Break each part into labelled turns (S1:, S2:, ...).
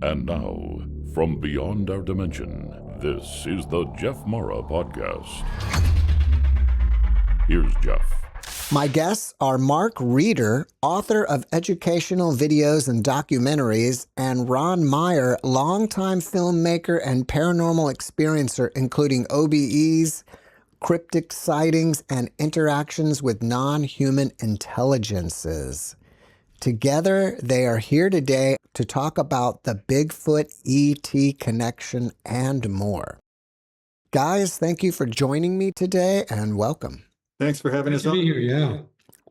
S1: And now, from beyond our dimension, this is the JeffMara podcast. Here's Jeff.
S2: My guests are Mark Reeder, author of educational videos and documentaries, and Ron Meyer, longtime filmmaker and paranormal experiencer, including OBEs, cryptic sightings, and interactions with non-human intelligences. Together, they are here today to talk about the Bigfoot ET connection and more. Guys, thank you for joining me today and welcome.
S3: Thanks for having us on.
S4: Here, yeah.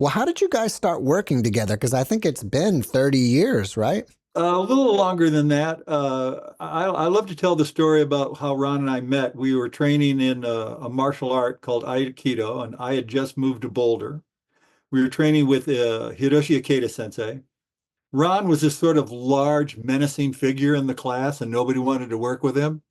S2: Well, how did you guys start working together? Because I think it's been 30 years, right?
S3: A little longer than that. I love to tell the story about how Ron and I met. We were training in a martial art called Aikido, and I had just moved to Boulder. We were training with Hiroshi Ikeda sensei. Ron was this sort of large, menacing figure in the class, and nobody wanted to work with him.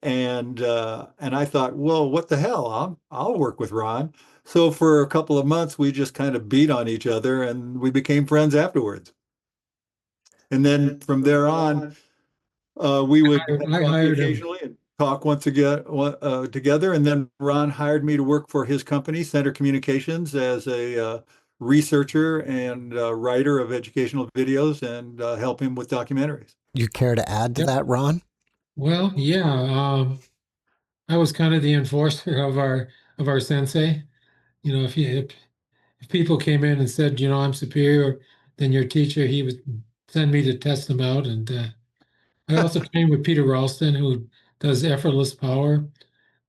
S3: And I thought, well, what the hell? I'll work with Ron. So for a couple of months, we just kind of beat on each other, and we became friends afterwards. And then from there on, we would occasionally and talk once again together. And then Ron hired me to work for his company, Center Communications, as a researcher and writer of educational videos, and help him with documentaries.
S2: You care to add to that, Ron?
S4: Well, yeah. I was kind of the enforcer of our sensei. You know, if people came in and said, you know, I'm superior than your teacher, he would send me to test them out. And I also trained with Peter Ralston, who does effortless power,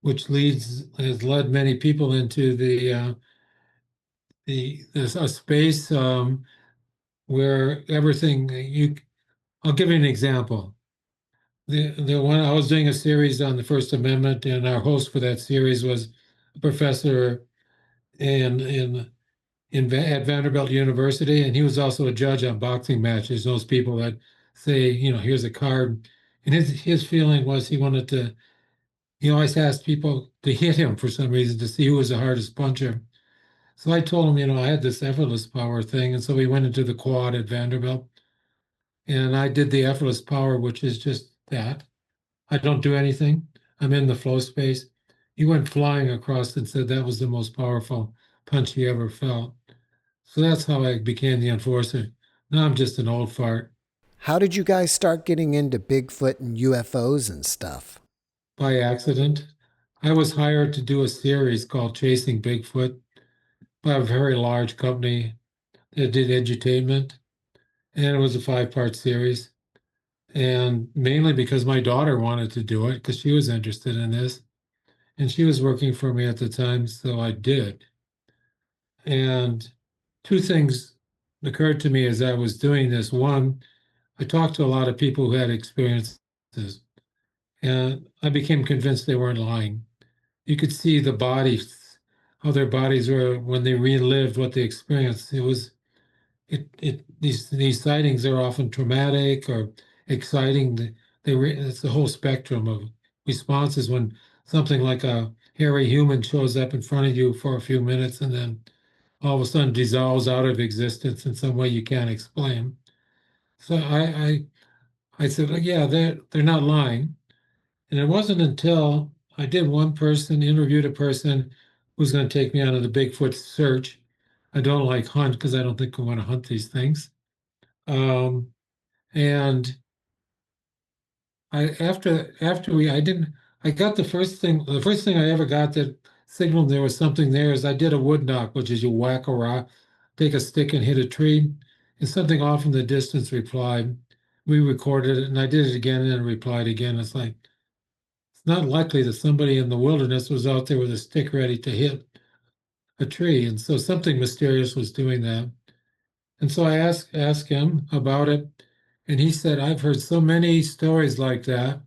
S4: which has led many people into a space where everything I'll give you an example. The one I was doing a series on the First Amendment, and our host for that series was a professor at Vanderbilt University, and he was also a judge on boxing matches. Those people that say, you know, here's a card, and his feeling was he always asked people to hit him for some reason to see who was the hardest puncher. So I told him, you know, I had this effortless power thing, and so we went into the quad at Vanderbilt, and I did the effortless power, which is just that. I don't do anything. I'm in the flow space. He went flying across and said that was the most powerful punch he ever felt. So that's how I became the enforcer. Now I'm just an old fart.
S2: How did you guys start getting into Bigfoot and UFOs and stuff?
S4: By accident. I was hired to do a series called Chasing Bigfoot by a very large company that did edutainment. And it was a 5-part series. And mainly because my daughter wanted to do it, because she was interested in this. And she was working for me at the time, so I did. And two things occurred to me as I was doing this. One, I talked to a lot of people who had experiences, and I became convinced they weren't lying. You could see the bodies, how their bodies were when they relived what they experienced. These sightings are often traumatic or exciting. It's the whole spectrum of responses when something like a hairy human shows up in front of you for a few minutes and then all of a sudden dissolves out of existence in some way you can't explain. So I said, well, yeah, they're not lying. And it wasn't until I did interviewed a person who's going to take me on the Bigfoot search. I don't like hunt because I don't think I want to hunt these things. And I got the first thing I ever got that signaled there was something there is I did a wood knock, which is you whack a rock, take a stick and hit a tree, and something off in the distance replied. We recorded it, and I did it again, and then replied again. It's like, it's not likely that somebody in the wilderness was out there with a stick ready to hit a tree, and so something mysterious was doing that. And so I asked him about it, and he said, I've heard so many stories like that,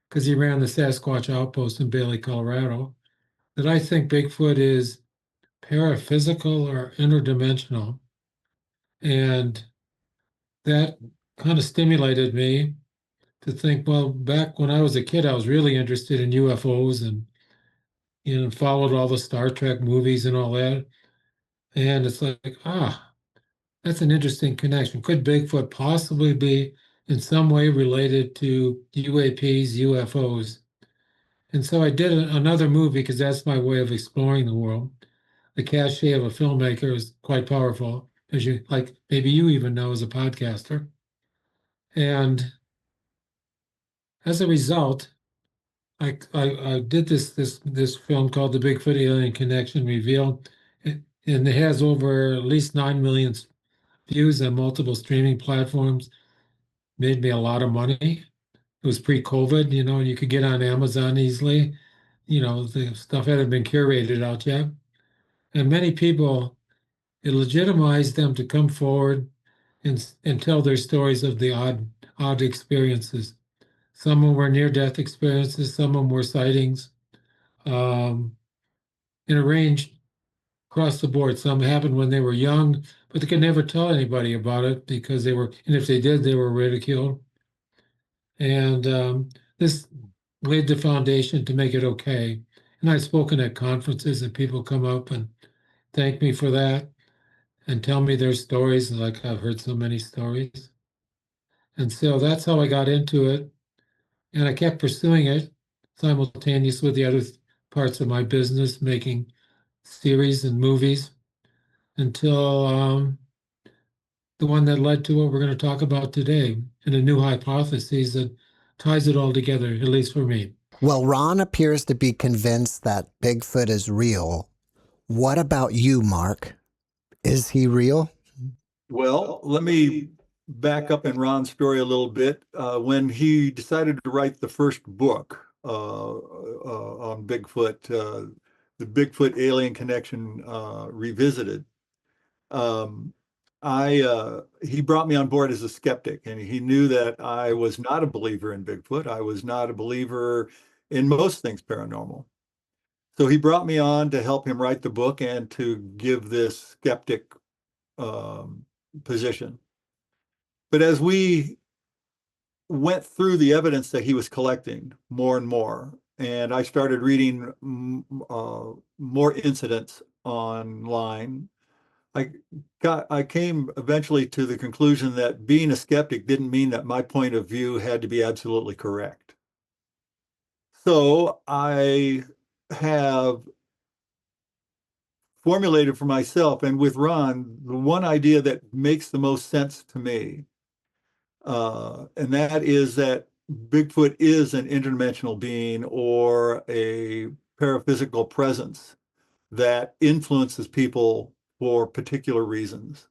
S4: because he ran the Sasquatch outpost in Bailey, Colorado, that I think Bigfoot is paraphysical or interdimensional. And that kind of stimulated me to think, well, back when I was a kid, I was really interested in UFOs and, you know, followed all the Star Trek movies and all that. And it's like, that's an interesting connection. Could Bigfoot possibly be in some way related to UAPs, UFOs. And so I did another movie because that's my way of exploring the world. The cachet of a filmmaker is quite powerful, as you like, maybe you even know as a podcaster. And as a result, I did this film called The Bigfoot Alien Connection Reveal, and it has over at least 9 million views on multiple streaming platforms. Made me a lot of money. It was pre-COVID, you could get on Amazon easily. The stuff hadn't been curated out yet. And many people, it legitimized them to come forward and tell their stories of the odd experiences. Some of them were near-death experiences, some of them were sightings, in a range across the board. Some happened when they were young, but they could never tell anybody about it because and if they did, they were ridiculed. And this laid the foundation to make it okay. And I've spoken at conferences, and people come up and thank me for that and tell me their stories. Like, I've heard so many stories. And so that's how I got into it. And I kept pursuing it simultaneous with the other parts of my business, making series and movies until the one that led to what we're going to talk about today, and a new hypothesis that ties it all together, at least for me.
S2: Well, Ron appears to be convinced that Bigfoot is real. What about you, Mark? Is he real?
S3: Well, let me back up in Ron's story a little bit. When he decided to write the first book on Bigfoot, the Bigfoot Alien Connection Revisited, he brought me on board as a skeptic, and he knew that I was not a believer in Bigfoot. I was not a believer in most things paranormal. So he brought me on to help him write the book and to give this skeptic position. But as we went through the evidence that he was collecting more and more, and I started reading more incidents online, I came eventually to the conclusion that being a skeptic didn't mean that my point of view had to be absolutely correct. So I have formulated for myself, and with Ron, the one idea that makes the most sense to me, and that is that Bigfoot is an interdimensional being or a paraphysical presence that influences people for particular reasons.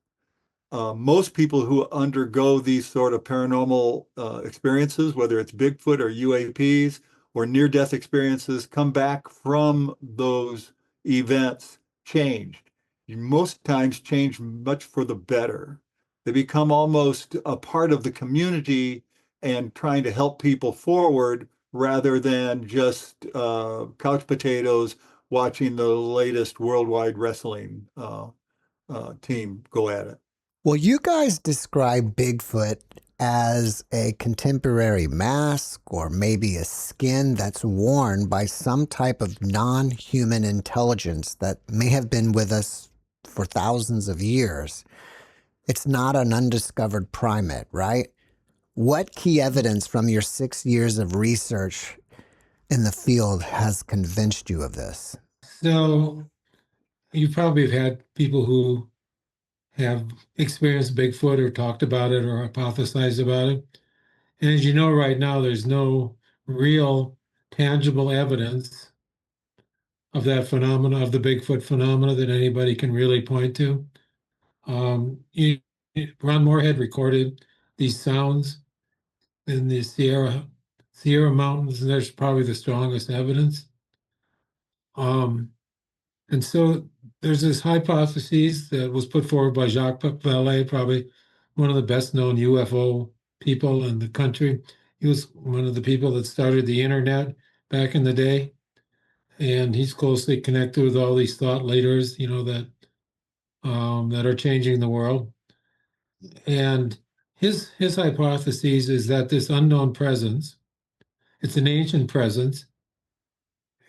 S3: Most people who undergo these sort of paranormal experiences, whether it's Bigfoot or UAPs or near-death experiences, come back from those events changed. Most times change much for the better. They become almost a part of the community and trying to help people forward rather than just couch potatoes watching the latest worldwide wrestling team go at it.
S2: Well, you guys describe Bigfoot as a contemporary mask or maybe a skin that's worn by some type of non-human intelligence that may have been with us for thousands of years. It's not an undiscovered primate, right? What key evidence from your 6 years of research in the field has convinced you of this?
S4: So you probably have had people who have experienced Bigfoot or talked about it or hypothesized about it. And as you know, right now, there's no real tangible evidence of that phenomena, of the Bigfoot phenomena, that anybody can really point to. Ron Moorhead recorded these sounds in the Sierra Mountains, and there's probably the strongest evidence. And so there's this hypothesis that was put forward by Jacques Vallée, probably one of the best known UFO people in the country. He was one of the people that started the internet back in the day. And he's closely connected with all these thought leaders, that are changing the world. And his hypothesis is that this unknown presence, it's an ancient presence,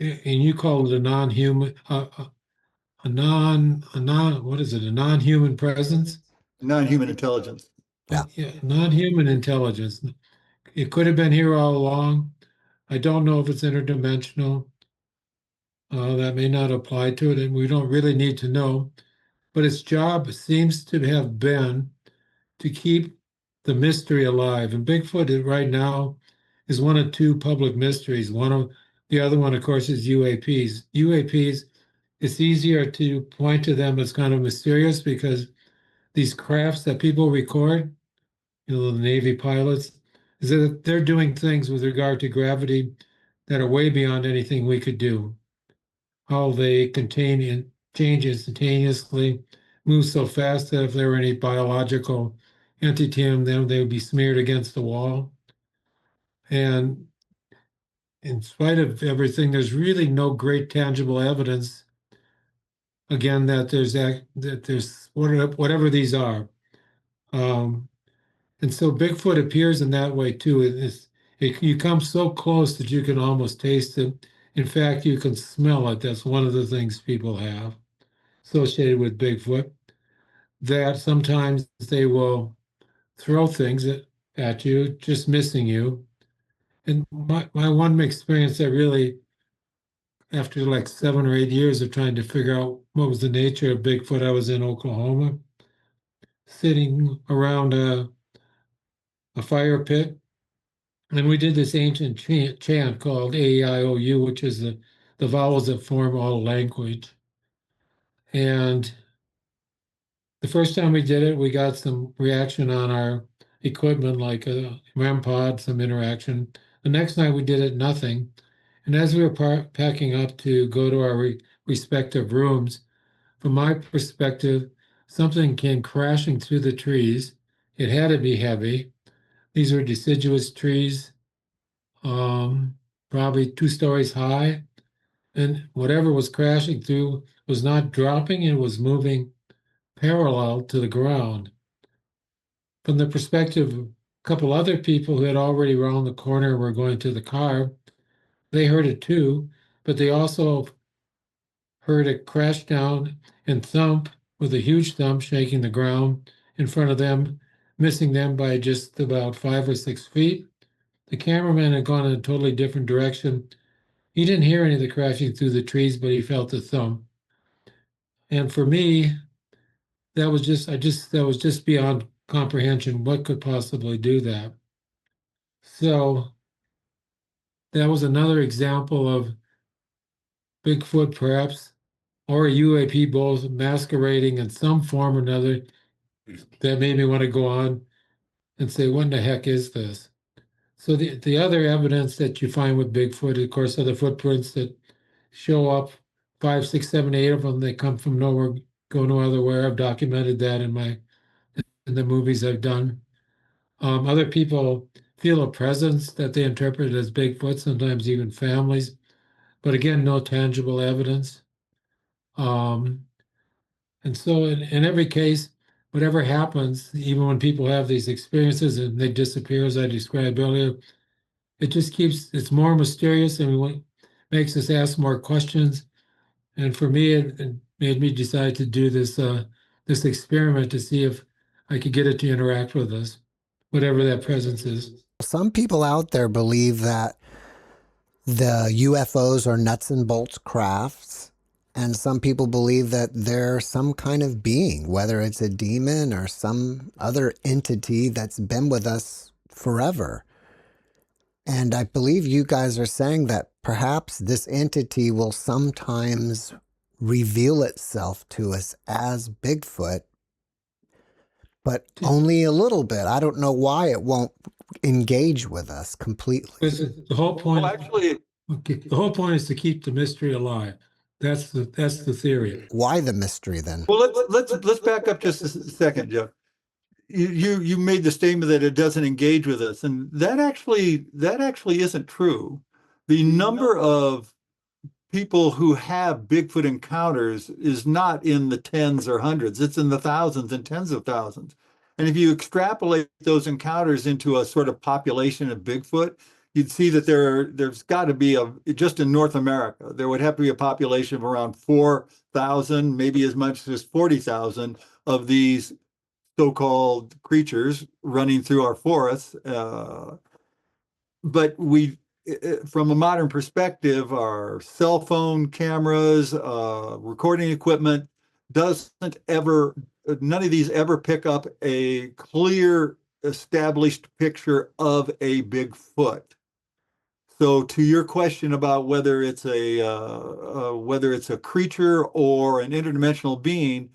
S4: and you call it a non-human, what is it? A non-human presence?
S3: Non-human intelligence.
S2: Yeah.
S4: Yeah, non-human intelligence. It could have been here all along. I don't know if it's interdimensional. That may not apply to it, and we don't really need to know. But its job seems to have been to keep the mystery alive. And Bigfoot right now is one of two public mysteries. One of the other one, of course, is UAPs. UAPs, it's easier to point to them as kind of mysterious because these crafts that people record, the Navy pilots, is that they're doing things with regard to gravity that are way beyond anything we could do. How they contain and change instantaneously, move so fast that if there were any biological entity in them, they would be smeared against the wall. And in spite of everything, there's really no great tangible evidence, again, that there's whatever these are. Um, and so Bigfoot appears in that way too. You come so close that you can almost taste it. In fact, you can smell it. That's one of the things people have associated with Bigfoot. That sometimes they will throw things at you, just missing you. And my one experience that really, after like 7 or 8 years of trying to figure out what was the nature of Bigfoot, I was in Oklahoma, sitting around a fire pit, and we did this ancient chant called A-I-O-U, which is the vowels that form all language. And the first time we did it, we got some reaction on our equipment, like a REM pod, some interaction. The next night we did it, nothing. And as we were packing up to go to our respective rooms, from my perspective, something came crashing through the trees. It had to be heavy. These were deciduous trees, um, probably 2 stories high. And whatever was crashing through was not dropping, it was moving parallel to the ground. From the perspective of a couple other people who had already round the corner and were going to the car, they heard it too, but they also heard it crash down and thump with a huge thump shaking the ground in front of them, missing them by just about 5 or 6 feet. The cameraman had gone in a totally different direction. He didn't hear any of the crashing through the trees, but he felt the thump. And for me, that was just beyond comprehension. What could possibly do that? So that was another example of Bigfoot, perhaps, or a UAP, both masquerading in some form or another, that made me want to go on and say, what in the heck is this? So the other evidence that you find with Bigfoot, of course, are the footprints that show up, 5, 6, 7, 8 of them. They come from nowhere, go no other where. I've documented that in the movies I've done. Other people feel a presence that they interpret as Bigfoot, sometimes even families, but again, no tangible evidence. Um, and so in every case, whatever happens, even when people have these experiences and they disappear, as I described earlier, it's more mysterious and makes us ask more questions. And for me, it made me decide to do this experiment to see if I could get it to interact with us, whatever that presence is.
S2: Some people out there believe that the UFOs are nuts and bolts crafts. And some people believe that they're some kind of being, whether it's a demon or some other entity that's been with us forever. And I believe you guys are saying that perhaps this entity will sometimes reveal itself to us as Bigfoot, but only a little bit. I don't know why it won't engage with us completely.
S4: The whole point,
S3: Well, actually,
S4: the whole point is to keep the mystery alive. That's the theory.
S2: Why the mystery then?
S3: well, let's back up just a second, Jeff. You made the statement that it doesn't engage with us, and that actually isn't true. The number of people who have Bigfoot encounters is not in the tens or hundreds, it's in the thousands and tens of thousands. And if you extrapolate those encounters into a sort of population of Bigfoot, you'd see that there's got to be just in North America, there would have to be a population of around 4,000, maybe as much as 40,000 of these so-called creatures running through our forests. But from a modern perspective, our cell phone cameras, recording equipment doesn't ever, none of these ever pick up a clear, established picture of a Bigfoot. So to your question about whether it's a creature or an interdimensional being,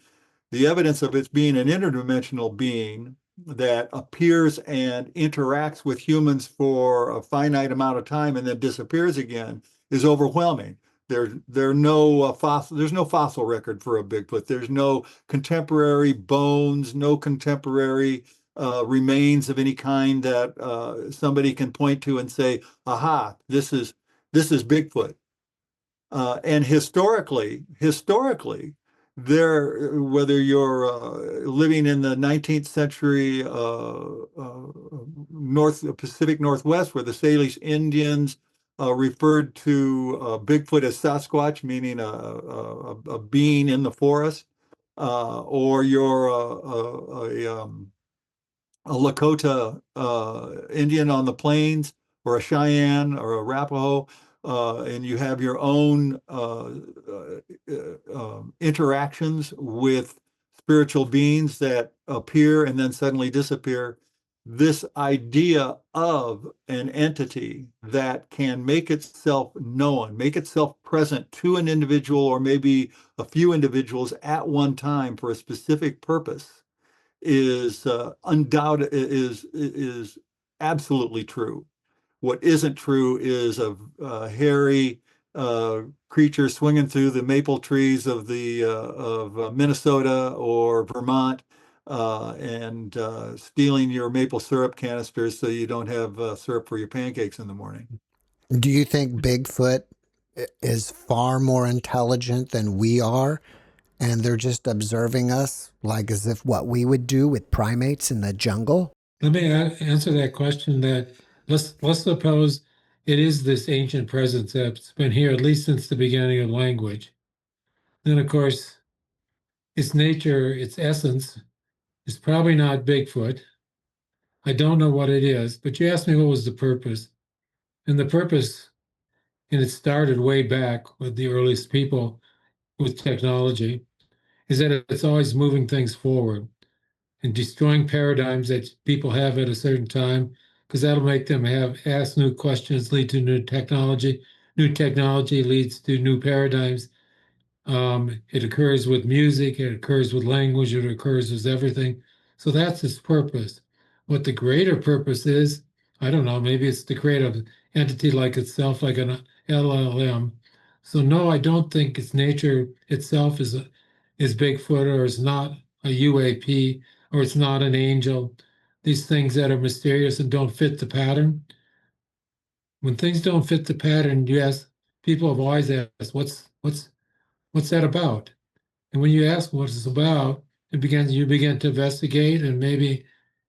S3: the evidence of it being an interdimensional being that appears and interacts with humans for a finite amount of time and then disappears again is overwhelming. There's no fossil record for a Bigfoot. There's no contemporary bones, no contemporary remains of any kind that somebody can point to and say, "Aha, this is Bigfoot." And historically, whether you're living in the 19th century Pacific Northwest, where the Salish Indians referred to Bigfoot as Sasquatch, meaning a being in the forest, or you're a Lakota Indian on the plains, or a Cheyenne or a Arapaho, and you have your own interactions with spiritual beings that appear and then suddenly disappear. This idea of an entity that can make itself known, make itself present to an individual or maybe a few individuals at one time for a specific purpose is undoubted, is absolutely true. What isn't true is a hairy creature swinging through the maple trees of Minnesota or Vermont and stealing your maple syrup canisters so you don't have syrup for your pancakes in the morning.
S2: Do you think Bigfoot is far more intelligent than we are, and they're just observing us like as if what we would do with primates in the jungle?
S4: Let me answer that question. That let's suppose it is this ancient presence that's been here at least since the beginning of language. Then, of course, its nature, its essence, is probably not Bigfoot. I don't know what it is, but you asked me what was the purpose. And the purpose, and it started way back with the earliest people with technology, is that it's always moving things forward and destroying paradigms that people have at a certain time, because that'll make them ask new questions, lead to new technology. New technology leads to new paradigms. It occurs with music, it occurs with language, it occurs with everything. So that's its purpose. What the greater purpose is, I don't know, maybe it's to create an entity like itself, like an LLM. So no, I don't think its nature itself is Bigfoot, or is not a UAP, or it's not an angel. These things that are mysterious and don't fit the pattern. When things don't fit the pattern, people have always asked, what's that about? And when you ask what it's about, you begin to investigate, and maybe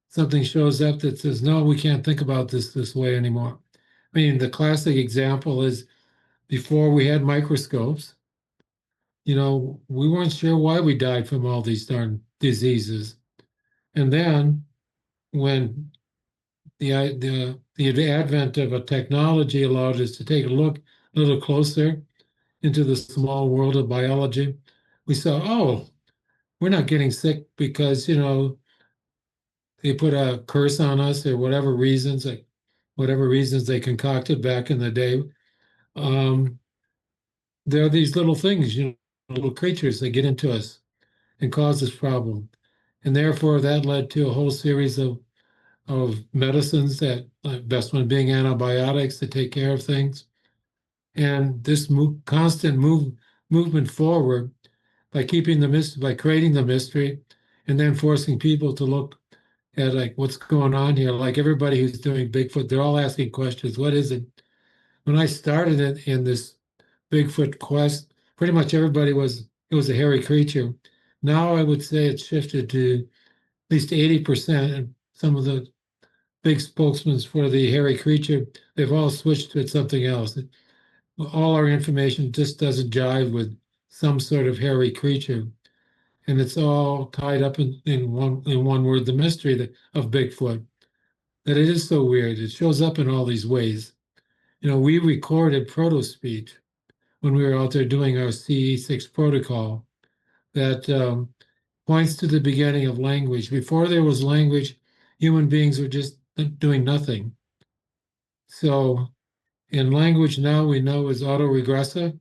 S4: something shows up that says, no, we can't think about this way anymore. I mean, the classic example is before we had microscopes, we weren't sure why we died from all these darn diseases. And then when the advent of a technology allowed us to take a look a little closer into the small world of biology, we saw, oh, we're not getting sick because, they put a curse on us or whatever reasons they concocted back in the day. There are these little things, little creatures that get into us and cause this problem. And therefore that led to a whole series of medicines, that best one being antibiotics, to take care of things. And this constant movement forward by creating the mystery, and then forcing people to look at like what's going on here. Like everybody who's doing Bigfoot, they're all asking questions. What is it? When I started in this Bigfoot quest, pretty much everybody it was a hairy creature. Now I would say it's shifted to at least 80%. And some of the big spokesmen for the hairy creature, they've all switched to something else. All our information just doesn't jive with some sort of hairy creature. And it's all tied up in one word, the mystery of Bigfoot, that it is so weird. It shows up in all these ways. We recorded proto speech when we were out there doing our CE6 protocol that points to the beginning of language. Before there was language, human beings were just doing nothing. So in language now we know is autoregressive,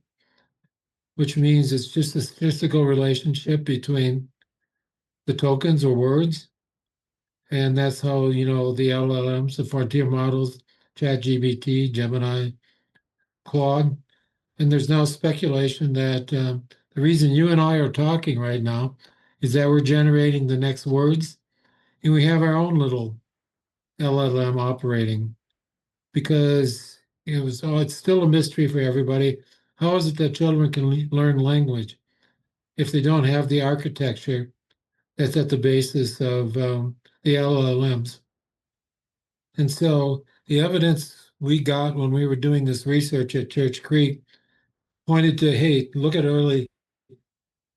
S4: which means it's just a statistical relationship between the tokens or words. And that's how, the LLMs, the frontier models, ChatGPT, Gemini, Claude. And there's now speculation that the reason you and I are talking right now is that we're generating the next words, and we have our own little LLM operating because it's still a mystery for everybody. How is it that children can learn language if they don't have the architecture that's at the basis of the LLMs? And so the evidence we got when we were doing this research at Church Creek pointed to, hey, look at early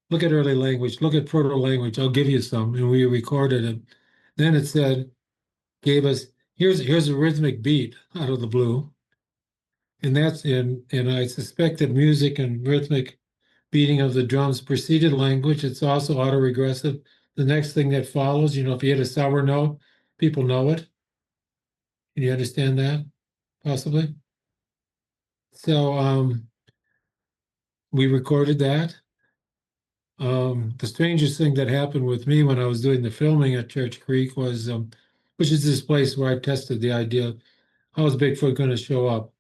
S4: language, look at proto language. I'll give you some, and we recorded it. Then it said, gave us here's a rhythmic beat out of the blue, and and I suspect that music and rhythmic beating of the drums preceded language. It's also autoregressive. The next thing that follows, if you hit a sour note, people know it. Can you understand that? Possibly. So we recorded that. The strangest thing that happened with me when I was doing the filming at Church Creek was, which is this place where I tested the idea, how is Bigfoot going to show up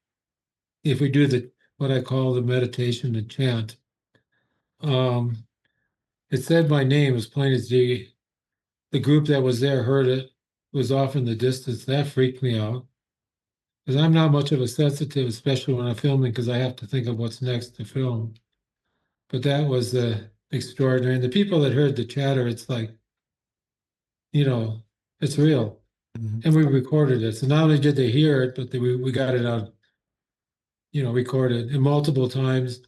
S4: if we do what I call the meditation and chant. It said my name as plain as day. The group that was there heard it, was off in the distance. That freaked me out because I'm not much of a sensitive, especially when I'm filming, because I have to think of what's next to film. But that was extraordinary. And the people that heard the chatter, it's like, it's real.
S2: Mhm.
S4: And we recorded it. So not only did they hear it, but we got it out, recorded and multiple times.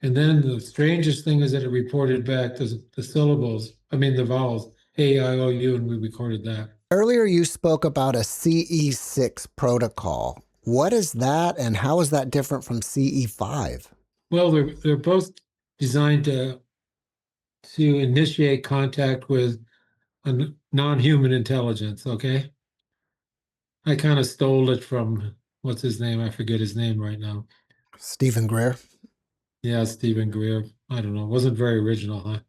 S4: And then the strangest thing is that it reported back the syllables, the vowels, A, I, O, U, and we recorded that.
S2: Earlier, you spoke about a CE6 protocol. What is that, and how is that different from CE5?
S4: Well, they're both designed to initiate contact with a non-human intelligence, okay? I kind of stole it from, what's his name? I forget his name right now.
S2: Stephen Greer.
S4: Yeah, Stephen Greer. I don't know. Wasn't very original, huh?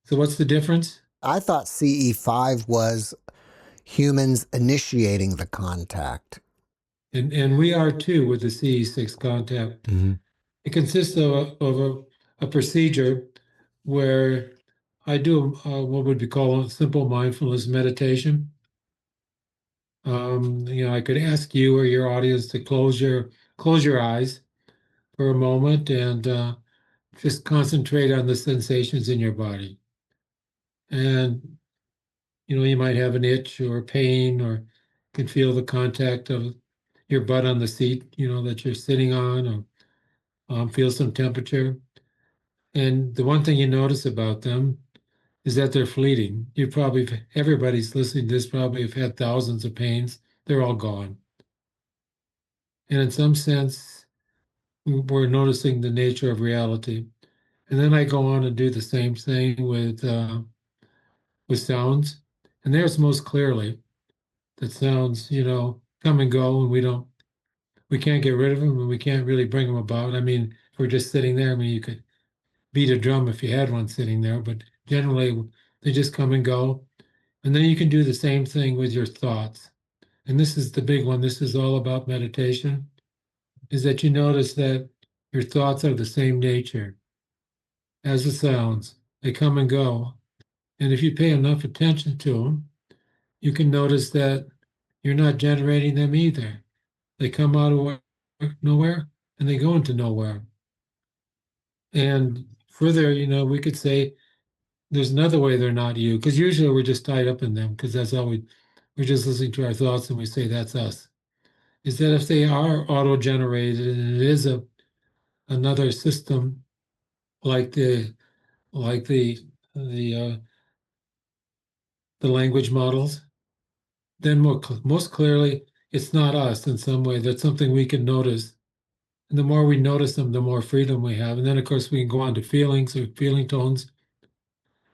S4: So what's the difference?
S2: I thought CE5 was humans initiating the contact.
S4: And we are too with the CE6 contact.
S2: Mm-hmm.
S4: It consists of a procedure where I do what would be called a simple mindfulness meditation. I could ask you or your audience to close your eyes for a moment and just concentrate on the sensations in your body. And you might have an itch or pain, or can feel the contact of your butt on the seat, that you're sitting on, or feel some temperature. And the one thing you notice about them is that they're fleeting. Everybody's listening to this probably have had thousands of pains. They're all gone. And in some sense, we're noticing the nature of reality. And then I go on and do the same thing with sounds. And there's most clearly that sounds, come and go, and we can't get rid of them, and we can't really bring them about. If we're just sitting there, you could beat a drum if you had one sitting there, but generally they just come and go. And then you can do the same thing with your thoughts. And this is the big one. This is all about meditation, is that you notice that your thoughts are the same nature as the sounds. They come and go. And if you pay enough attention to them, you can notice that you're not generating them either. They come out of nowhere and they go into nowhere. And further, we could say there's another way they're not you, because usually we're just tied up in them, because that's all we're just listening to our thoughts and we say that's us. Is that if they are auto-generated and it is another system like the like the uh, the language models, then most clearly it's not us in some way. That's something we can notice. And the more we notice them, the more freedom we have. And then, of course, we can go on to feelings or feeling tones.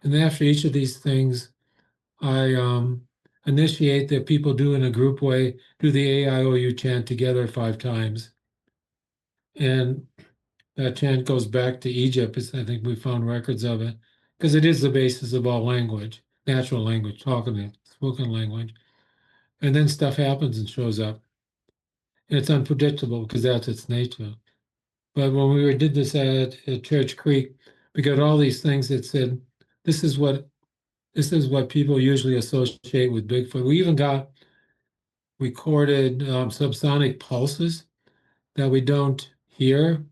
S4: And then after each of these things, I initiate that people do in a group way, do the AIOU chant together 5 times. And that chant goes back to Egypt. I think we found records of it because it is the basis of all language, natural language, talking, spoken language. And then stuff happens and shows up. And it's unpredictable because that's its nature. But when did this at Church Creek, we got all these things that said, this is what this is what people usually associate with Bigfoot. We even got recorded subsonic pulses that we don't hear,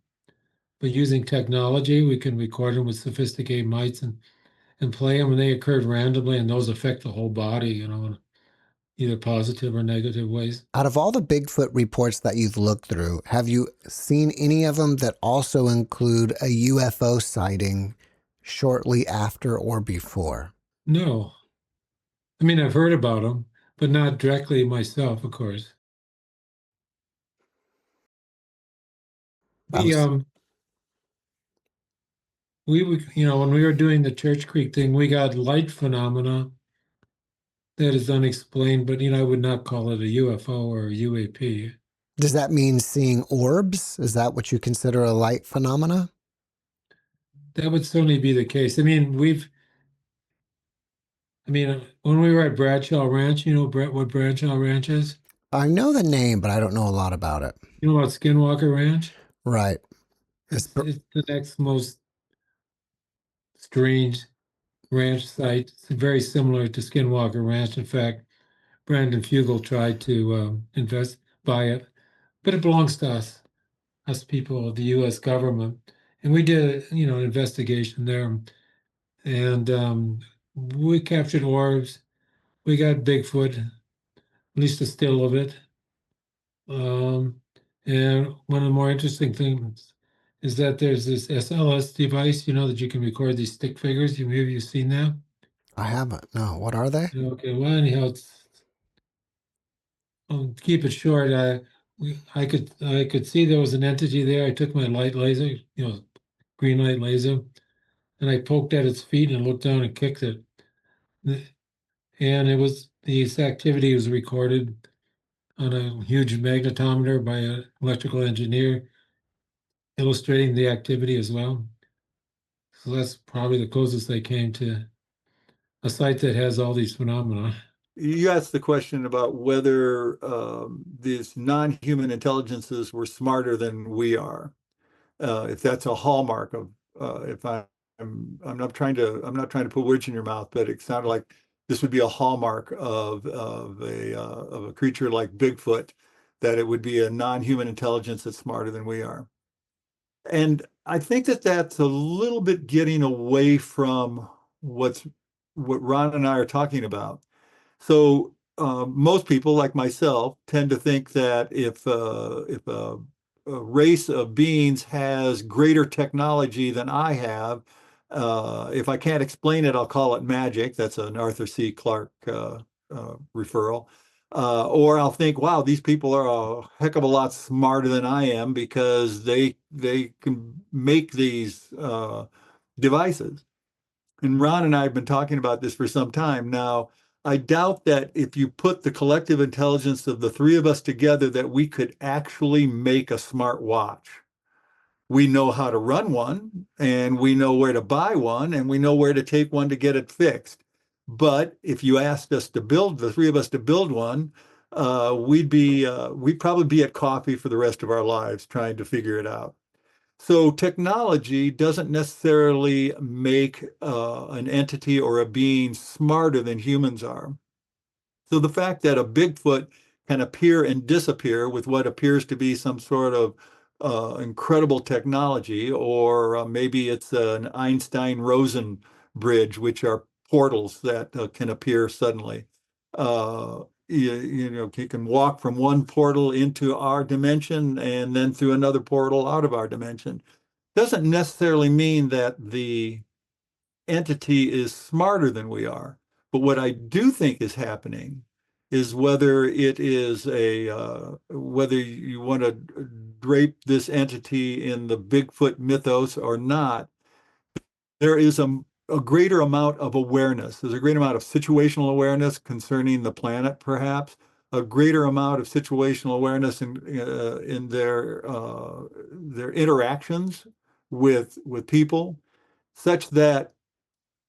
S4: but using technology, we can record them with sophisticated mics and play them, and they occurred randomly, and those affect the whole body, in either positive or negative ways.
S2: Out of all the Bigfoot reports that you've looked through, have you seen any of them that also include a UFO sighting shortly after or before?
S4: No, I mean, I've heard about them, but not directly myself, of course.
S2: I
S4: We
S2: was,
S4: um when we were doing the Church Creek thing, we got light phenomena that is unexplained, but I would not call it a UFO or a UAP.
S2: does that mean seeing orbs? Is that what you consider a light phenomena?
S4: That would certainly be the case. When we were at Bradshaw Ranch, what Bradshaw Ranch is?
S2: I know the name, but I don't know a lot about it.
S4: You know about Skinwalker Ranch?
S2: Right.
S4: It's the next most strange ranch site. It's very similar to Skinwalker Ranch. In fact, Brandon Fugel tried to buy it, but it belongs to us people of the U.S. government. And we did, an investigation there, and we captured orbs. We got Bigfoot, at least a still of it. Um, and one of the more interesting things is that there's this SLS device, that you can record these stick figures. Maybe you've seen that.
S2: I haven't. No. What are they?
S4: Okay, well, anyhow, to keep it short, I could see there was an entity there. I took my light laser, green light laser, and I poked at its feet and looked down and kicked it. And this activity was recorded on a huge magnetometer by an electrical engineer, illustrating the activity as well. So that's probably the closest they came to a site that has all these phenomena.
S3: You asked the question about whether these non-human intelligences were smarter than we are. If that's a hallmark of, if I'm not trying to put words in your mouth, but it sounded like this would be a hallmark of a creature like Bigfoot, that it would be a non-human intelligence that's smarter than we are. And I think that that's a little bit getting away from what Ron and I are talking about. So most people, like myself, tend to think that if a race of beings has greater technology than I have, if I can't explain it, I'll call it magic. That's an Arthur C. Clarke referral. Or I'll think, wow, these people are a heck of a lot smarter than I am because they can make these devices. And Ron and I have been talking about this for some time now. I doubt that if you put the collective intelligence of the three of us together, that we could actually make a smart watch. We know how to run one, and we know where to buy one, and we know where to take one to get it fixed. But if you asked us to build, the three of us to build one, we'd probably be at coffee for the rest of our lives trying to figure it out. So technology doesn't necessarily make an entity or a being smarter than humans are. So the fact that a Bigfoot can appear and disappear with what appears to be some sort of incredible technology, or maybe it's an Einstein-Rosen bridge, which are portals that can appear suddenly. You can walk from one portal into our dimension and then through another portal out of our dimension. Doesn't necessarily mean that the entity is smarter than we are. But what I do think is happening is whether it is whether you want to drape this entity in the Bigfoot mythos or not, there is a greater amount of awareness. There's a great amount of situational awareness concerning the planet, perhaps, a greater amount of situational awareness in their interactions with people, such that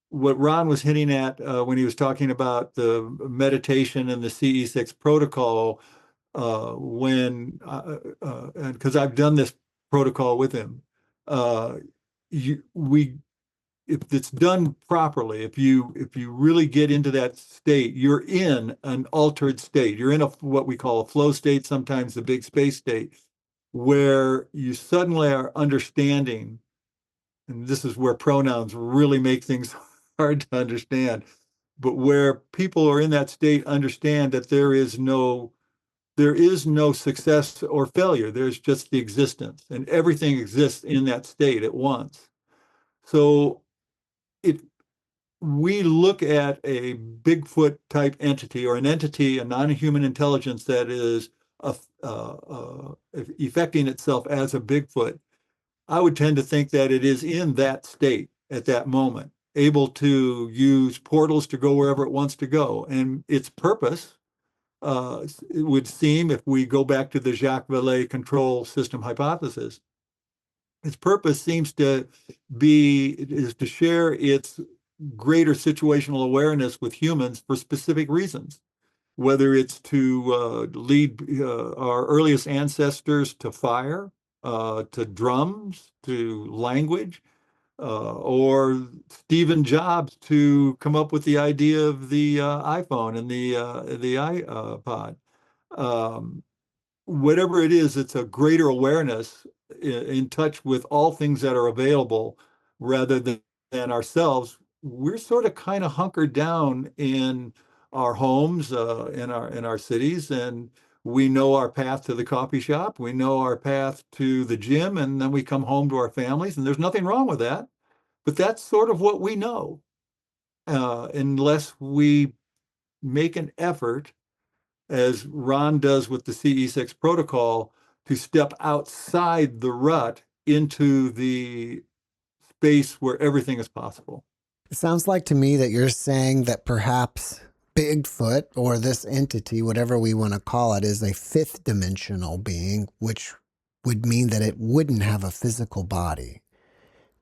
S3: what Ron was hinting at when he was talking about the meditation and the CE6 protocol, and because I've done this protocol with him, if it's done properly, if you really get into that state, you're in an altered state. You're in what we call a flow state, sometimes the big space state, where you suddenly are understanding, and this is where pronouns really make things hard to understand, but where people are in that state understand that there is no success or failure. There's just the existence, and everything exists in that state at once. So if we look at a Bigfoot type entity, or an entity, a non-human intelligence that is effecting itself as a Bigfoot, I would tend to think that it is in that state at that moment, able to use portals to go wherever it wants to go. And its purpose, it would seem, if we go back to the Jacques Vallée control system hypothesis, its purpose seems to is to share its greater situational awareness with humans for specific reasons, whether it's to lead our earliest ancestors to fire, to drums, to language, or Stephen Jobs to come up with the idea of the iPhone and the iPod. Whatever it is, it's a greater awareness in touch with all things that are available rather than ourselves. We're sort of kind of hunkered down in our homes, in our cities, and we know our path to the coffee shop, we know our path to the gym, and then we come home to our families, and there's nothing wrong with that. But that's sort of what we know, unless we make an effort, as Ron does with the CE6 protocol, to step outside the rut into the space where everything is possible.
S2: It sounds like to me that you're saying that perhaps Bigfoot, or this entity, whatever we want to call it, is a fifth dimensional being, which would mean that it wouldn't have a physical body.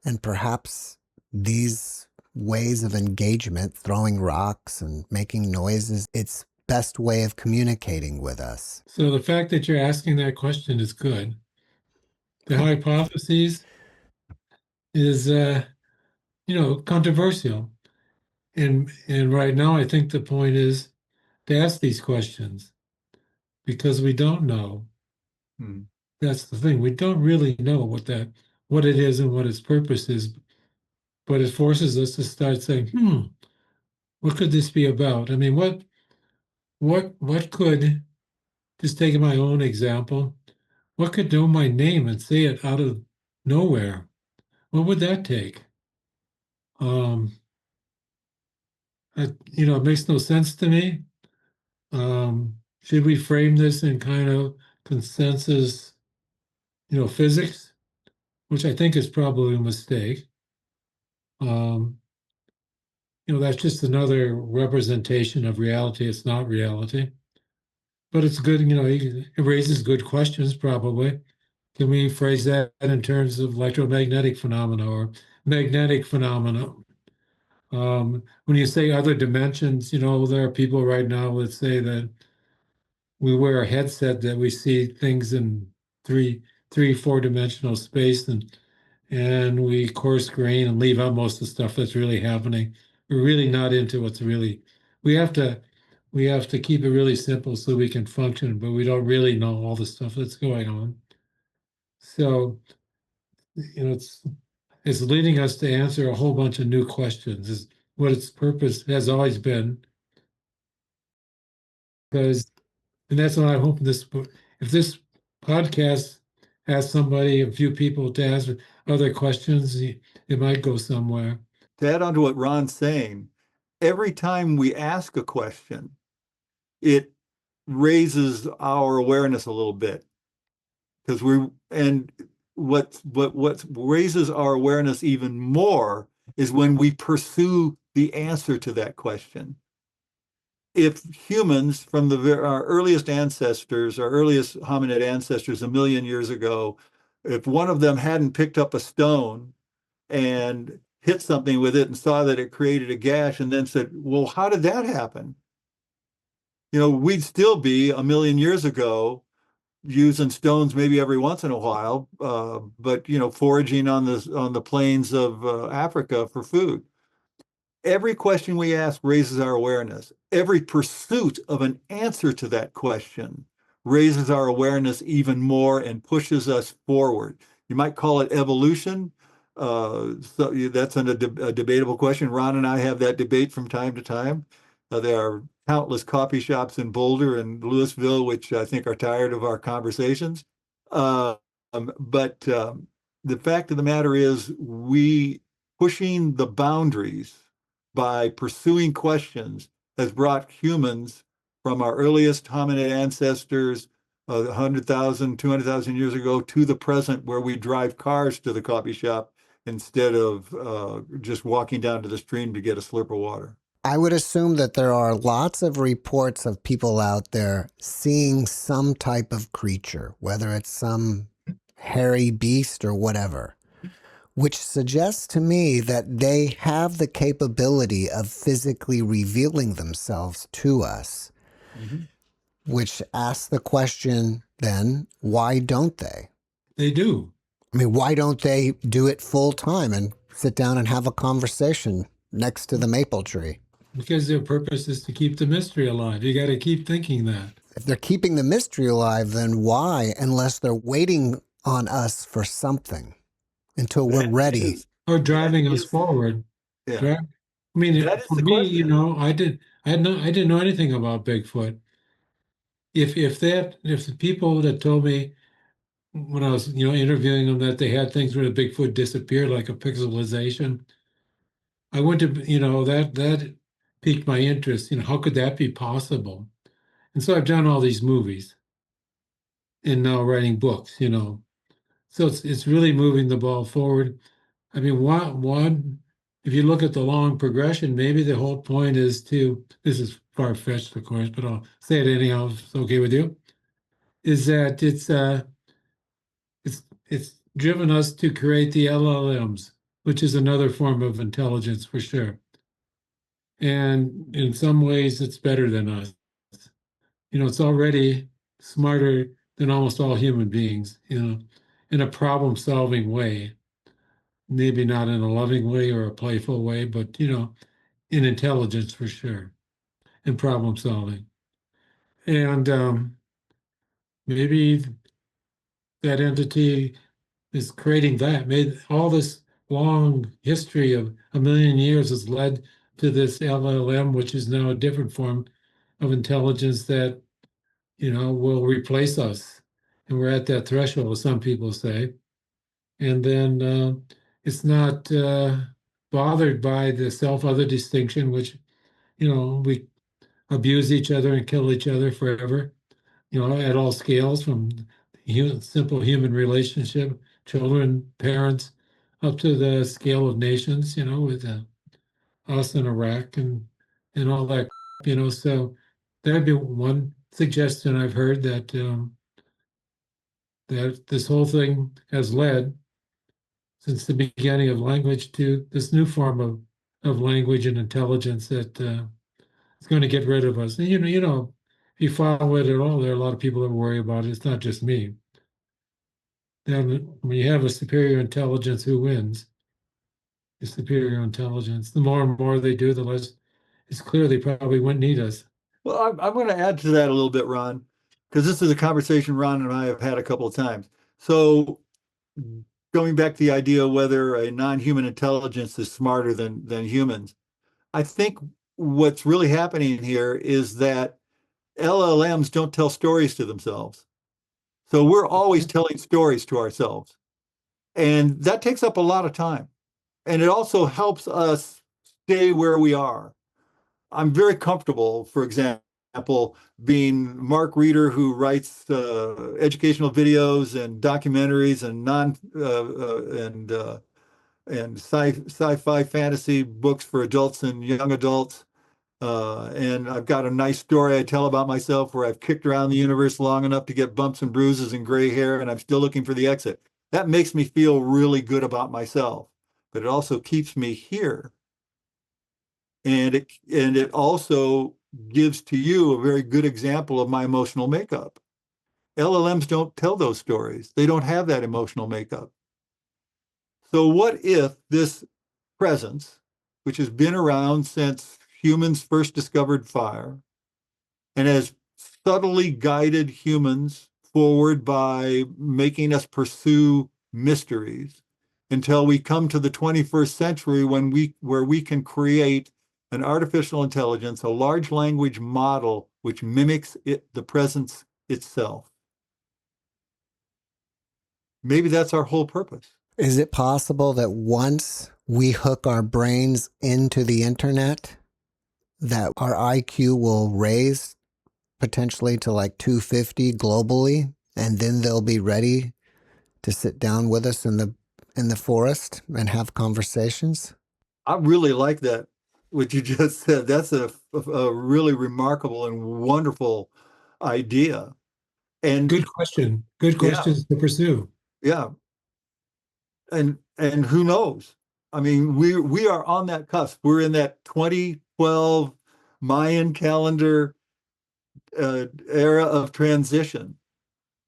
S2: And perhaps these ways of engagement, throwing rocks and making noises, its best way of communicating with us.
S4: So the fact that you're asking that question is good. The hypothesis is, controversial. And right now, I think the point is to ask these questions because we don't know. That's the thing. We don't really know what it is and what its purpose is, but it forces us to start saying, what could this be about? I mean, what could, just taking my own example, what could know my name and say it out of nowhere? What would that take? It makes no sense to me. Should we frame this in kind of consensus, physics, which I think is probably a mistake. That's just another representation of reality. It's not reality, but it's good. It raises good questions. Probably, can we phrase that in terms of electromagnetic phenomena or magnetic phenomena? When you say other dimensions, there are people right now that say that we wear a headset that we see things in three, 4-dimensional space, and we coarse grain and leave out most of the stuff that's really happening. We're really not into what's really. We have to keep it really simple so we can function, but we don't really know all the stuff that's going on. So, it's leading us to answer a whole bunch of new questions. Is what its purpose has always been. And that's what I hope if this podcast asks a few people to ask other questions, it might go somewhere.
S3: to add on to what Ron's saying, every time we ask a question, it raises our awareness a little bit. Because what raises our awareness even more is when we pursue the answer to that question. If humans from our earliest ancestors, our earliest hominid ancestors a million years ago, if one of them hadn't picked up a stone and hit something with it and saw that it created a gash and then said, well, how did that happen? We'd still be a million years ago using stones maybe every once in a while, but foraging on the plains of Africa for food. Every question we ask raises our awareness. Every pursuit of an answer to that question raises our awareness even more and pushes us forward. You might call it evolution. So that's a debatable question. Ron and I have that debate from time to time. There are countless coffee shops in Boulder and Louisville, which I think are tired of our conversations. But the fact of the matter is, we pushing the boundaries by pursuing questions has brought humans from our earliest hominid ancestors 100,000, 200,000 years ago to the present, where we drive cars to the coffee shop instead of just walking down to the stream to get a slurp of water.
S2: I would assume that there are lots of reports of people out there seeing some type of creature, whether it's some hairy beast or whatever, which suggests to me that they have the capability of physically revealing themselves to us, which asks the question then, why don't they?
S4: They do.
S2: I mean, why don't they do it full time and sit down and have a conversation next to the maple tree?
S4: Because their purpose is to keep the mystery alive. You got to keep thinking that.
S2: If they're keeping the mystery alive, then why, unless they're waiting on us for something until we're ready?
S4: Or driving us forward.
S3: Yeah.
S4: I mean,
S3: That is
S4: for
S3: the
S4: me,
S3: question.
S4: I didn't know anything about Bigfoot. If the people that told me when I was, interviewing them that they had things where the Bigfoot disappeared like a pixelization, I went to, that piqued my interest. How could that be possible? And so I've done all these movies and now writing books, So it's really moving the ball forward. I mean, one, if you look at the long progression, maybe the whole point is this is far-fetched, of course, but I'll say it anyhow, if it's okay with you, is that it's driven us to create the LLMs, which is another form of intelligence for sure. And in some ways, it's better than us. It's already smarter than almost all human beings, in a problem-solving way. Maybe not in a loving way or a playful way, but, in intelligence for sure, and problem solving. And maybe that entity is creating that. Made all this long history of a million years has led to this LLM, which is now a different form of intelligence that, will replace us. And we're at that threshold, some people say. And then it's not bothered by the self-other distinction, which, we abuse each other and kill each other forever, at all scales, from simple human relationship, children, parents, up to the scale of nations, with us in Iraq and all that, So that'd be one suggestion I've heard, that this whole thing has led since the beginning of language to this new form of language and intelligence that is going to get rid of us. And if you follow it at all, there are a lot of people that worry about it. It's not just me. Then when you have a superior intelligence, who wins? The superior intelligence. The more and more they do, the less it's clear they probably wouldn't need us.
S3: Well, I'm going to add to that a little bit, Ron, because this is a conversation Ron and I have had a couple of times. So going back to the idea of whether a non-human intelligence is smarter than humans, I think what's really happening here is that LLMs don't tell stories to themselves. So we're always telling stories to ourselves. And that takes up a lot of time. and it also helps us stay where we are. I'm very comfortable, for example, being Mark Reeder, who writes educational videos and documentaries and non and sci-fi fantasy books for adults and young adults. And I've got a nice story I tell about myself where I've kicked around the universe long enough to get bumps and bruises and gray hair, and I'm still looking for the exit. That makes me feel really good about myself, but it also keeps me here. And it also gives to you a very good example of my emotional makeup. LLMs don't tell those stories. They don't have that emotional makeup. So what if this presence, which has been around since humans first discovered fire and has subtly guided humans forward by making us pursue mysteries until we come to the 21st century where we can create an artificial intelligence, a large language model which mimics the presence itself. Maybe that's our whole purpose.
S2: Is it possible that once we hook our brains into the internet, that our IQ will raise potentially to like 250 globally, and then they'll be ready to sit down with us in the forest and have conversations?
S3: I really like that, what you just said. That's a really remarkable and wonderful idea. And
S4: Good question. Good
S3: yeah,
S4: questions to pursue.
S3: yeah. And who knows? I mean, we are on that cusp. We're in that 2012 Mayan calendar era of transition.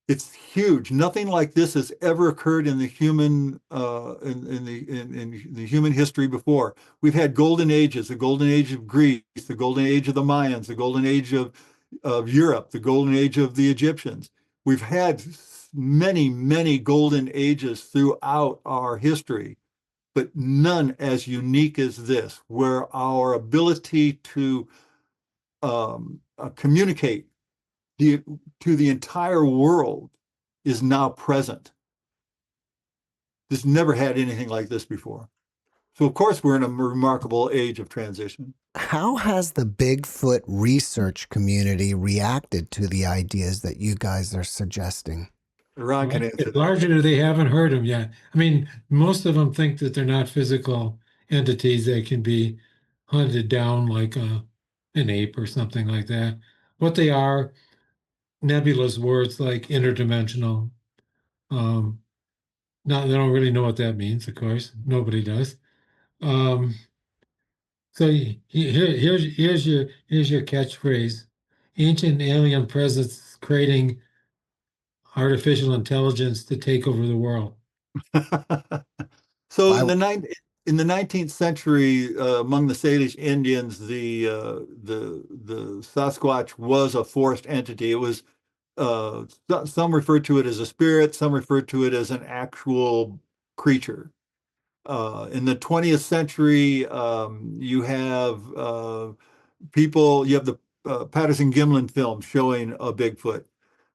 S3: It's huge. Nothing like this has ever occurred in the human in the human history before. We've had golden ages: the golden age of Greece, the golden age of the Mayans, the golden age of Europe, the golden age of the Egyptians. We've had many, many golden ages throughout our history, but none as unique as this, where our ability to communicate to the entire world is now present. This never had anything like this before. So of course we're in a remarkable age of transition.
S2: How has the Bigfoot research community reacted to the ideas that you guys are suggesting?
S3: Ron can answer that.
S4: Largely, they haven't heard them yet. I mean, most of them think that they're not physical entities that can be hunted down like an ape or something like that. What they are, nebulous words like interdimensional. Um, Not, they don't really know what that means, of course. Nobody does. Um, so here's your catchphrase: ancient alien presence creating artificial intelligence to take over the world.
S3: So
S2: I,
S3: in the 19th century, among the Salish Indians, the Sasquatch was a forest entity. It was some referred to it as a spirit, some referred to it as an actual creature. In the 20th century, you have you have the Patterson-Gimlin film showing a Bigfoot.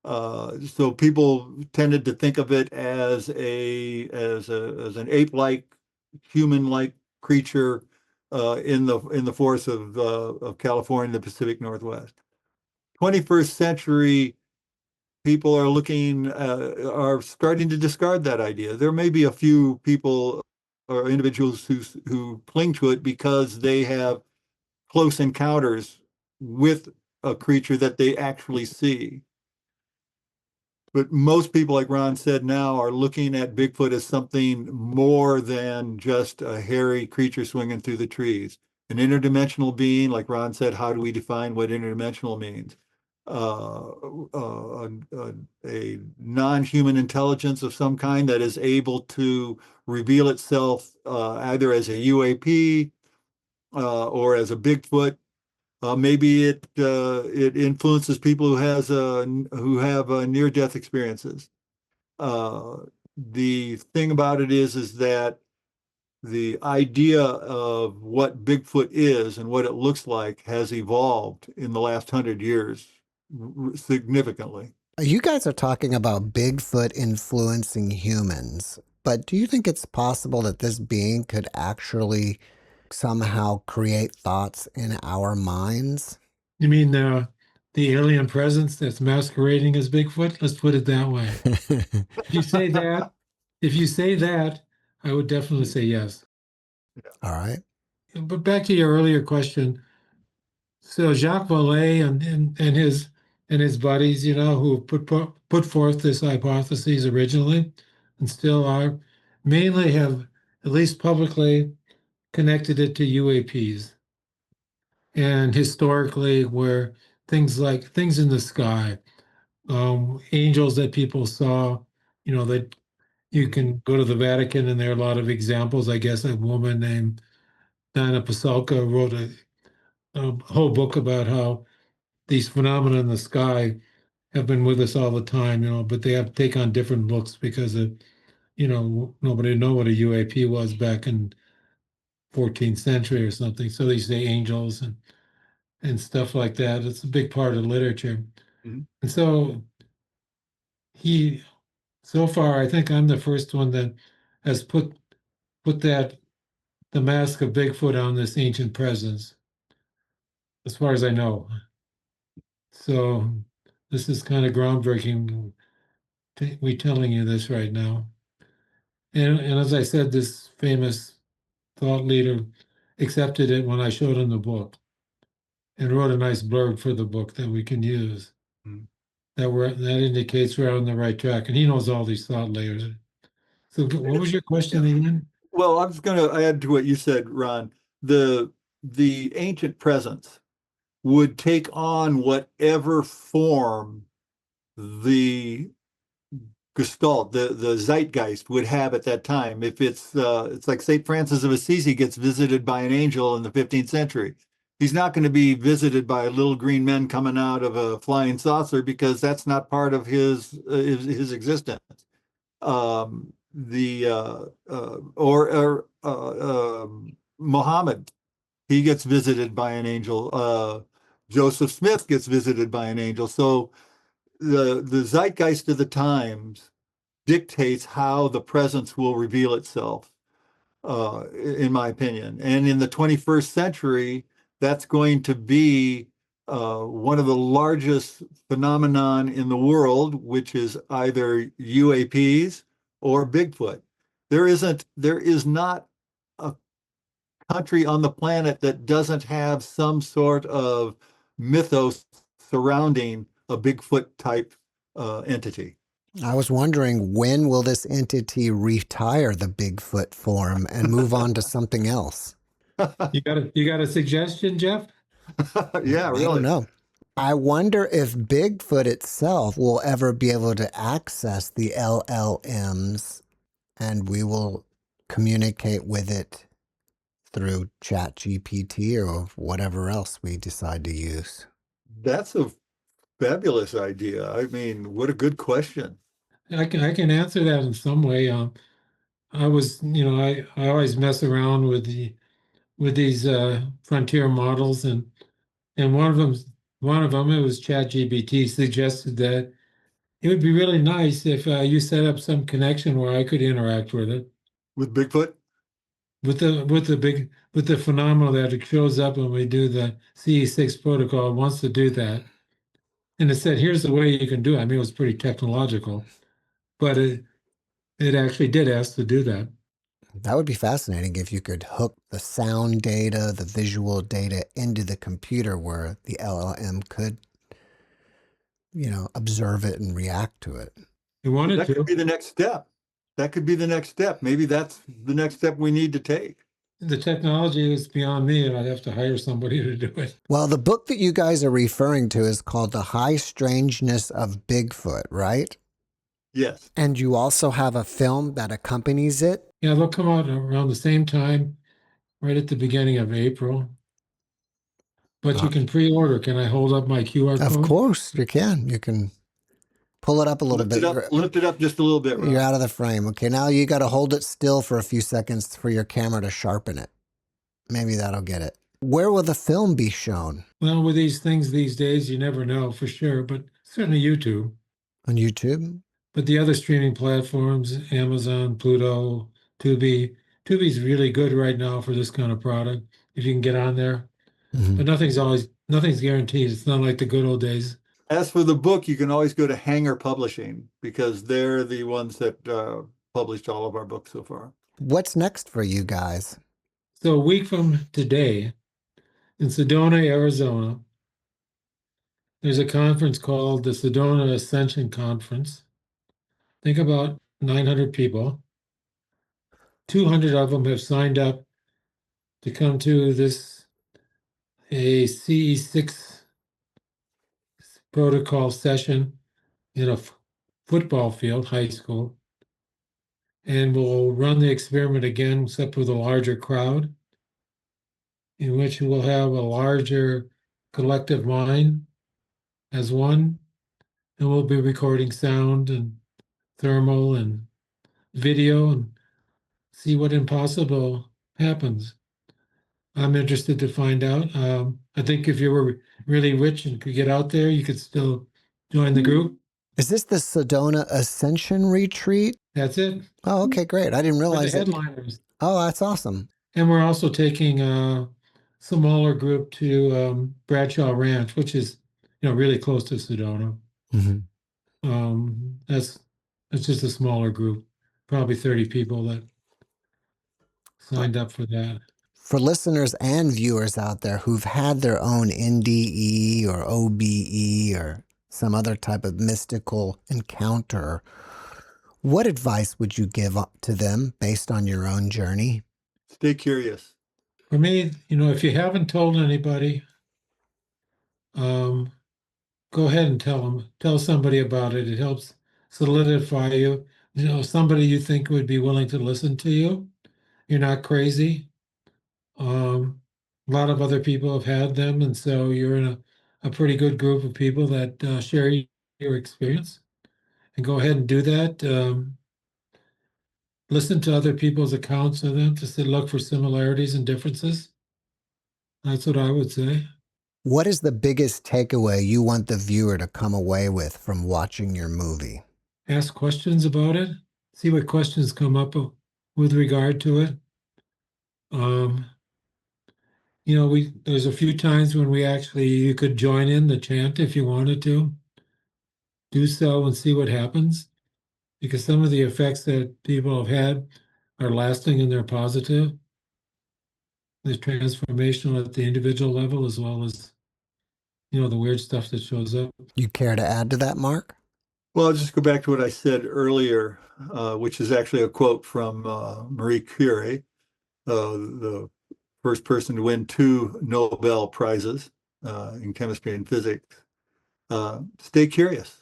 S3: So people tended to think of it as an ape-like, human-like creature in the forests of California, the Pacific Northwest. 21st century people are starting to discard that idea. There may be a few people or individuals who cling to it because they have close encounters with a creature that they actually see. But most people, like Ron said now, are looking at Bigfoot as something more than just a hairy creature swinging through the trees. An interdimensional being, like Ron said, how do we define what interdimensional means? Uh, a non-human intelligence of some kind that is able to reveal itself either as a UAP or as a Bigfoot. Maybe it influences people who have near-death experiences. The thing about it is that the idea of what Bigfoot is and what it looks like has evolved in the last 100 years significantly.
S2: you guys are talking about Bigfoot influencing humans. but do you think it's possible that this being could actually somehow create thoughts in our minds?
S4: You mean the alien presence that's masquerading as Bigfoot? Let's put it that way. If you say that, if you say that, I would definitely say yes.
S2: All right.
S4: But back to your earlier question, so Jacques Vallée and his buddies, who put forth this hypothesis originally, and still are, mainly have at least publicly connected it to UAPs, and historically, where things in the sky, angels that people saw, that you can go to the Vatican, and there are a lot of examples. I guess a woman named Dana Pasulka wrote a whole book about how these phenomena in the sky have been with us all the time, but they have to take on different looks because of, nobody knew what a UAP was back in 14th century or something. So they say angels and stuff like that. It's a big part of literature.
S3: Mhm.
S4: And so so far, I think I'm the first one that has put the mask of Bigfoot on this ancient presence, as far as I know. So this is kind of groundbreaking. We telling you this right now. And as I said, this famous thought leader accepted it when I showed him the book and wrote a nice blurb for the book that we can use.
S3: Mhm.
S4: That indicates we're on the right track. And he knows all these thought layers. So what was your question again?
S3: Well, I was going to add to what you said, Ron. The ancient presence would take on whatever form the gestalt, the zeitgeist would have at that time. If it's like St. Francis of Assisi gets visited by an angel in the 15th century. He's not going to be visited by little green men coming out of a flying saucer because that's not part of his existence. Muhammad, he gets visited by an angel. Joseph Smith gets visited by an angel. So the zeitgeist of the times dictates how the presence will reveal itself, in my opinion. And in the 21st century, that's going to be one of the largest phenomenon in the world, which is either UAPs or Bigfoot. There is not a country on the planet that doesn't have some sort of mythos surrounding a Bigfoot type entity.
S2: I was wondering, when will this entity retire the Bigfoot form and move on to something else?
S4: You got a suggestion, Jeff?
S3: Yeah,
S2: I don't
S3: really.
S2: know. I wonder if Bigfoot itself will ever be able to access the LLMs and we will communicate with it through ChatGPT or whatever else we decide to use.
S3: That's a fabulous idea. I mean, what a good question.
S4: I can answer that in some way. I was, I always mess around with these frontier models, and one of them, it was ChatGPT, suggested that it would be really nice if you set up some connection where I could interact with it,
S3: With Bigfoot?
S4: with the phenomena that it shows up when we do the CE6 protocol. It wants to do that, and it said, "Here's the way you can do it." I mean, it was pretty technological, but it actually did ask to do that.
S2: That would be fascinating if you could hook the sound data, the visual data into the computer where the LLM could, observe it and react to it.
S4: You wanted
S3: That
S4: to.
S3: could be the next step. That could be the next step. Maybe that's the next step we need to take.
S4: The technology is beyond me, and I'd have to hire somebody to do it.
S2: Well, the book that you guys are referring to is called The High Strangeness of Bigfoot, right?
S3: Yes.
S2: And you also have a film that accompanies it?
S4: Yeah, they'll come out around the same time, right at the beginning of April. But you can pre-order. Can I hold up my QR code?
S2: Of course, you can. You can pull it up a little bit.
S3: Lift it up just a little bit, Ron.
S2: You're out of the frame. Okay, now you got to hold it still for a few seconds for your camera to sharpen it. Maybe that'll get it. Where will the film be shown?
S4: Well, with these things these days, you never know for sure, but certainly YouTube.
S2: On YouTube?
S4: But the other streaming platforms, Amazon, Pluto, Tubi, Tubi's really good right now for this kind of product if you can get on there. But nothing's guaranteed. It's not like the good old days.
S3: As for the book, you can always go to Hanger Publishing because they're the ones that published all of our books so far.
S2: What's next for you guys?
S4: So a week from today in Sedona, Arizona, there's a conference called the Sedona Ascension Conference. Think about 900 people. 200 of them have signed up to come to this a CE6 protocol session in a football field, high school. And we'll run the experiment again, except with a larger crowd, in which we'll have a larger collective mind as one, and we'll be recording sound and thermal and video and see what impossible happens. I'm interested to find out. I think if you were really rich and could get out there, you could still join the group.
S2: Is this the Sedona Ascension Retreat?
S4: That's it.
S2: Oh, okay, great. I didn't
S4: We're the
S2: realize it.
S4: headliners.
S2: Oh, that's awesome.
S4: And we're also taking a smaller group to Bradshaw Ranch, which is really close to Sedona. That's just a smaller group, probably 30 people that signed up for that.
S2: For listeners and viewers out there who've had their own NDE or OBE or some other type of mystical encounter, what advice would you give up to them based on your own journey?
S3: Stay curious.
S4: For me, if you haven't told anybody, go ahead and tell somebody about it. It helps solidify you. Somebody you think would be willing to listen to you. You're not crazy. A lot of other people have had them, and so you're in a pretty good group of people that share your experience. And go ahead and do that. Listen to other people's accounts of them to look for similarities and differences. That's what I would say.
S2: What is the biggest takeaway you want the viewer to come away with from watching your movie?
S4: Ask questions about it. See what questions come up with regard to it. There's a few times when you could join in the chant if you wanted to. Do so and see what happens, because some of the effects that people have had are lasting and they're positive. There's transformational at the individual level as well as, the weird stuff that shows up.
S2: You care to add to that, Mark?
S3: Well, I'll just go back to what I said earlier, which is actually a quote from Marie Curie, the first person to win 2 Nobel Prizes in chemistry and physics. Stay curious.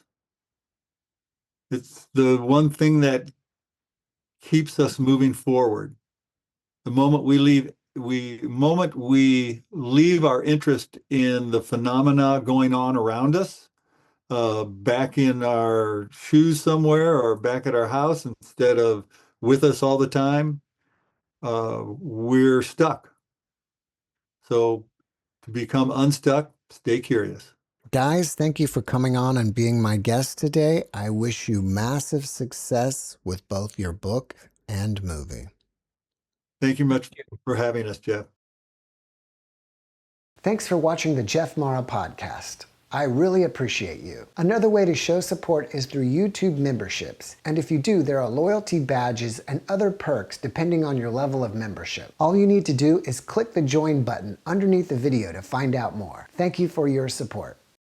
S3: It's the one thing that keeps us moving forward. The moment we leave our interest in the phenomena going on around us, back in our shoes somewhere or back at our house instead of with us all the time, we're stuck. So to become unstuck, stay curious.
S2: Guys, thank you for coming on and being my guest today. I wish you massive success with both your book and movie.
S3: Thank you much for having us, Jeff.
S2: Thanks for watching the JeffMara podcast. I really appreciate you. Another way to show support is through YouTube memberships. And if you do, there are loyalty badges and other perks depending on your level of membership. All you need to do is click the join button underneath the video to find out more. Thank you for your support.